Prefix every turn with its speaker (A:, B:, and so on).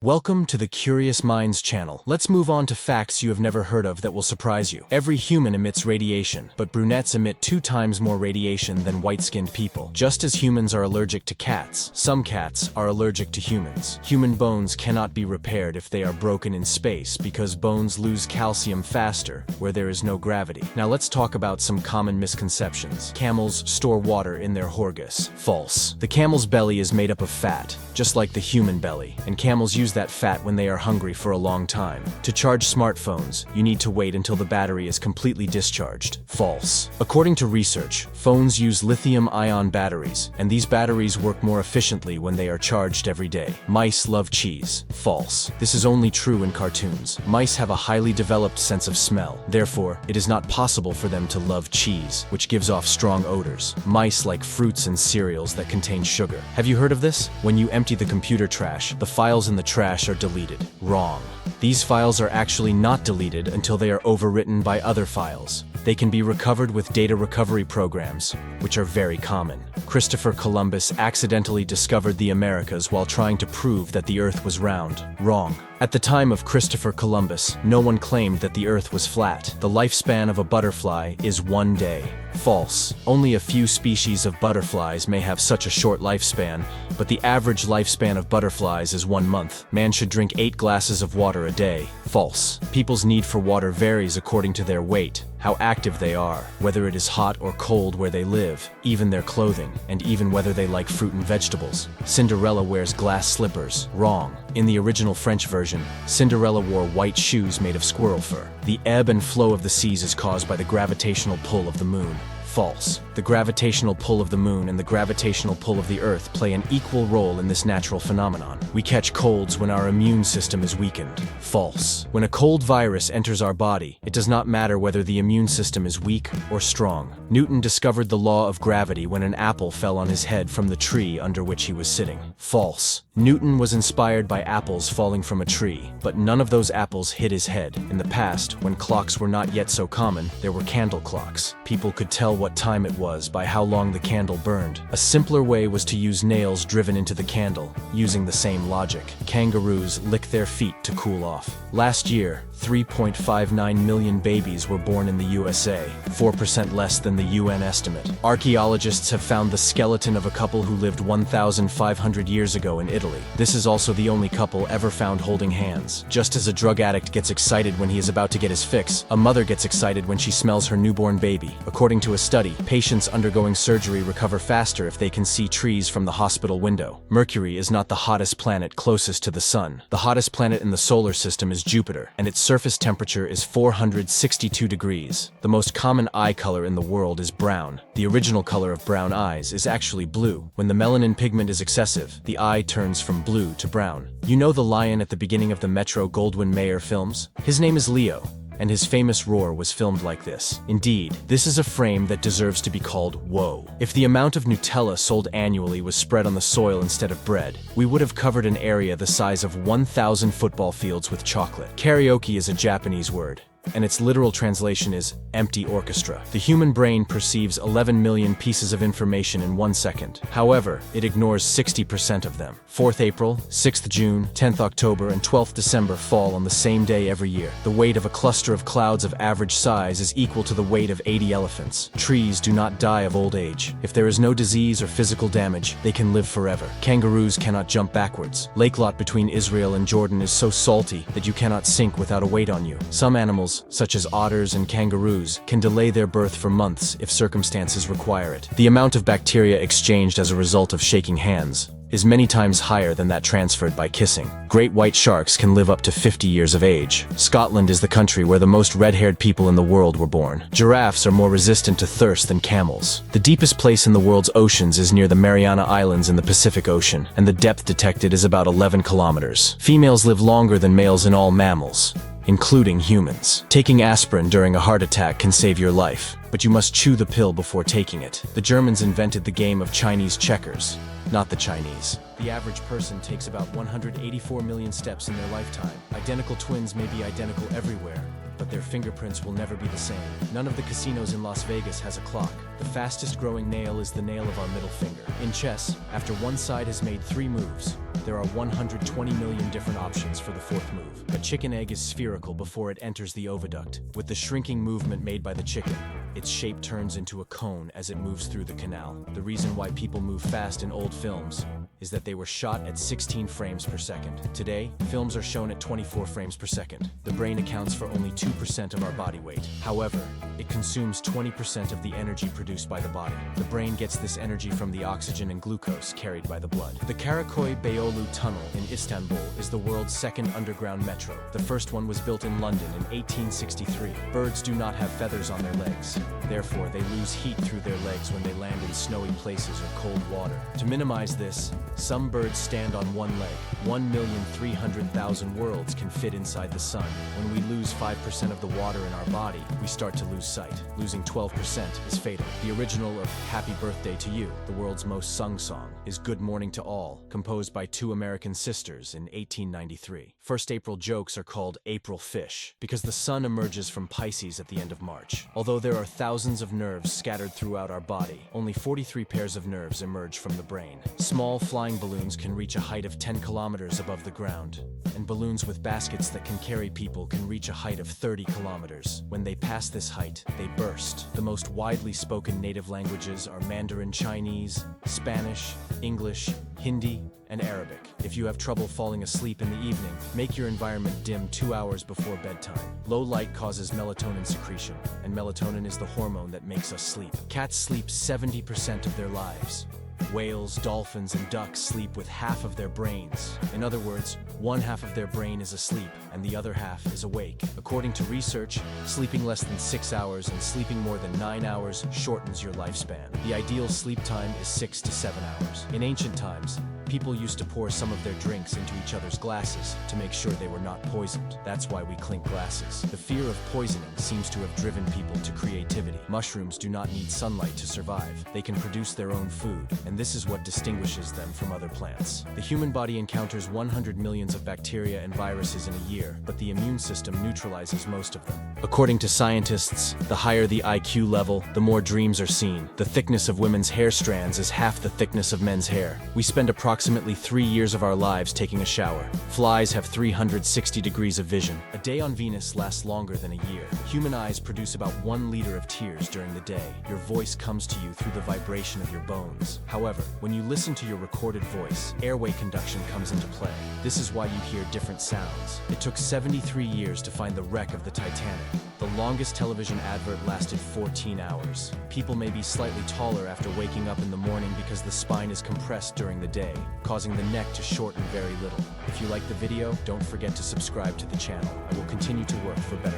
A: Welcome to the Curious Minds channel. Let's move on to facts you have never heard of that will surprise you. Every human emits radiation, but brunettes emit 2 times more radiation than white-skinned people. Just as humans are allergic to cats, some cats are allergic to humans. Human bones cannot be repaired if they are broken in space because bones lose calcium faster where there is no gravity. Now let's talk about some common misconceptions. Camels store water in their horgus. False. The camel's belly is made up of fat, just like the human belly, and camels use that fat when they are hungry for a long time. To charge smartphones, you need to wait until the battery is completely discharged. False. According to research, phones use lithium-ion batteries, and these batteries work more efficiently when they are charged every day. Mice love cheese. False. This is only true in cartoons. Mice have a highly developed sense of smell. Therefore, it is not possible for them to love cheese, which gives off strong odors. Mice like fruits and cereals that contain sugar. Have you heard of this? When you empty the computer trash, the files in the trash are deleted. Wrong. These files are actually not deleted until they are overwritten by other files. They can be recovered with data recovery programs, which are very common. Christopher Columbus accidentally discovered the Americas while trying to prove that the Earth was round. Wrong. At the time of Christopher Columbus, no one claimed that the Earth was flat. The lifespan of a butterfly is 1 day. False. Only a few species of butterflies may have such a short lifespan, but the average lifespan of butterflies is 1 month. Man should drink 8 glasses of water a day. False. People's need for water varies according to their weight, how active they are, whether it is hot or cold where they live, even their clothing, and even whether they like fruit and vegetables. Cinderella wears glass slippers. Wrong. In the original French version, Cinderella wore white shoes made of squirrel fur. The ebb and flow of the seas is caused by the gravitational pull of the moon. False. The gravitational pull of the moon and the gravitational pull of the Earth play an equal role in this natural phenomenon. We catch colds when our immune system is weakened. False. When a cold virus enters our body, it does not matter whether the immune system is weak or strong. Newton discovered the law of gravity when an apple fell on his head from the tree under which he was sitting. False. Newton was inspired by apples falling from a tree, but none of those apples hit his head. In the past, when clocks were not yet so common, there were candle clocks. People could tell what time it was by how long the candle burned. A simpler way was to use nails driven into the candle, using the same logic. Kangaroos lick their feet to cool off. Last year, 3.59 million babies were born in the USA, 4% less than the UN estimate. Archaeologists have found the skeleton of a couple who lived 1,500 years ago in Italy. This is also the only couple ever found holding hands. Just as a drug addict gets excited when he is about to get his fix, a mother gets excited when she smells her newborn baby. According to a study, patients undergoing surgery recover faster if they can see trees from the hospital window. Mercury is not the hottest planet closest to the sun. The hottest planet in the solar system is Jupiter, and its surface temperature is 462 degrees. The most common eye color in the world is brown. The original color of brown eyes is actually blue. When the melanin pigment is excessive, the eye turns from blue to brown. You know the lion at the beginning of the Metro-Goldwyn-Mayer films? His name is Leo, and his famous roar was filmed like this. Indeed, this is a frame that deserves to be called whoa. If the amount of Nutella sold annually was spread on the soil instead of bread, we would have covered an area the size of 1,000 football fields with chocolate. Karaoke is a Japanese word, and its literal translation is empty orchestra. The human brain perceives 11 million pieces of information in 1 second. However, it ignores 60% of them. 4th April, 6th June, 10th October, and 12th December fall on the same day every year. The weight of a cluster of clouds of average size is equal to the weight of 80 elephants. Trees do not die of old age. If there is no disease or physical damage, they can live forever. Kangaroos cannot jump backwards. Lake lot between Israel and Jordan is so salty that you cannot sink without a weight on you. Some animals, such as otters and kangaroos, can delay their birth for months if circumstances require it. The amount of bacteria exchanged as a result of shaking hands is many times higher than that transferred by kissing. Great white sharks can live up to 50 years of age. Scotland is the country where the most red-haired people in the world were born. Giraffes are more resistant to thirst than camels. The deepest place in the world's oceans is near the Mariana Islands in the Pacific Ocean, and the depth detected is about 11 kilometers. Females live longer than males in all mammals, including humans. Taking aspirin during a heart attack can save your life, but you must chew the pill before taking it. The Germans invented the game of Chinese checkers, not the Chinese. The average person takes about 184 million steps in their lifetime. Identical twins may be identical everywhere, but their fingerprints will never be the same. None of the casinos in Las Vegas has a clock. The fastest growing nail is the nail of our middle finger. In chess, after one side has made 3 moves, there are 120 million different options for the 4th move. A chicken egg is spherical before it enters the oviduct. With the shrinking movement made by the chicken, its shape turns into a cone as it moves through the canal. The reason why people move fast in old films is that they were shot at 16 frames per second. Today, films are shown at 24 frames per second. The brain accounts for only 2% of our body weight. However, it consumes 20% of the energy produced by the body. The brain gets this energy from the oxygen and glucose carried by the blood. The Karaköy-Beyoğlu Tunnel in Istanbul is the world's 2nd underground metro. The first one was built in London in 1863. Birds do not have feathers on their legs. Therefore, they lose heat through their legs when they land in snowy places or cold water. To minimize this, some birds stand on one leg. 1,300,000 worlds can fit inside the sun. When we lose 5% of the water in our body, we start to lose sight. Losing 12% is fatal. The original of Happy Birthday to You, the world's most sung song, is Good Morning to All, composed by 2 American sisters in 1893. First April jokes are called April Fish, because the sun emerges from Pisces at the end of March. Although there are thousands of nerves scattered throughout our body, only 43 pairs of nerves emerge from the brain. Small flying balloons can reach a height of 10 kilometers above the ground, and balloons with baskets that can carry people can reach a height of 30 kilometers. When they pass this height, they burst. The most widely spoken native languages are Mandarin Chinese, Spanish, English, Hindi, and Arabic. If you have trouble falling asleep in the evening, make your environment dim 2 hours before bedtime. Low light causes melatonin secretion, and melatonin is the hormone that makes us sleep. Cats sleep 70% of their lives. Whales, dolphins, and ducks sleep with half of their brains. In other words, one half of their brain is asleep, and the other half is awake. According to research, sleeping less than 6 hours and sleeping more than 9 hours shortens your lifespan. The ideal sleep time is 6 to 7 hours. In ancient times, people used to pour some of their drinks into each other's glasses to make sure they were not poisoned. That's why we clink glasses. The fear of poisoning seems to have driven people to creativity. Mushrooms do not need sunlight to survive. They can produce their own food, and this is what distinguishes them from other plants. The human body encounters 100 millions of bacteria and viruses in a year, but the immune system neutralizes most of them. According to scientists, the higher the IQ level, the more dreams are seen. The thickness of women's hair strands is half the thickness of men's hair. We spend approximately 3 years of our lives taking a shower. Flies have 360 degrees of vision. A day on Venus lasts longer than a year. Human eyes produce about 1 liter of tears during the day. Your voice comes to you through the vibration of your bones. However, when you listen to your recorded voice, airway conduction comes into play. This is why you hear different sounds. It took 73 years to find the wreck of the Titanic. The longest television advert lasted 14 hours. People may be slightly taller after waking up in the morning because the spine is compressed during the day, causing the neck to shorten very little. If you like the video, don't forget to subscribe to the channel. I will continue to work for better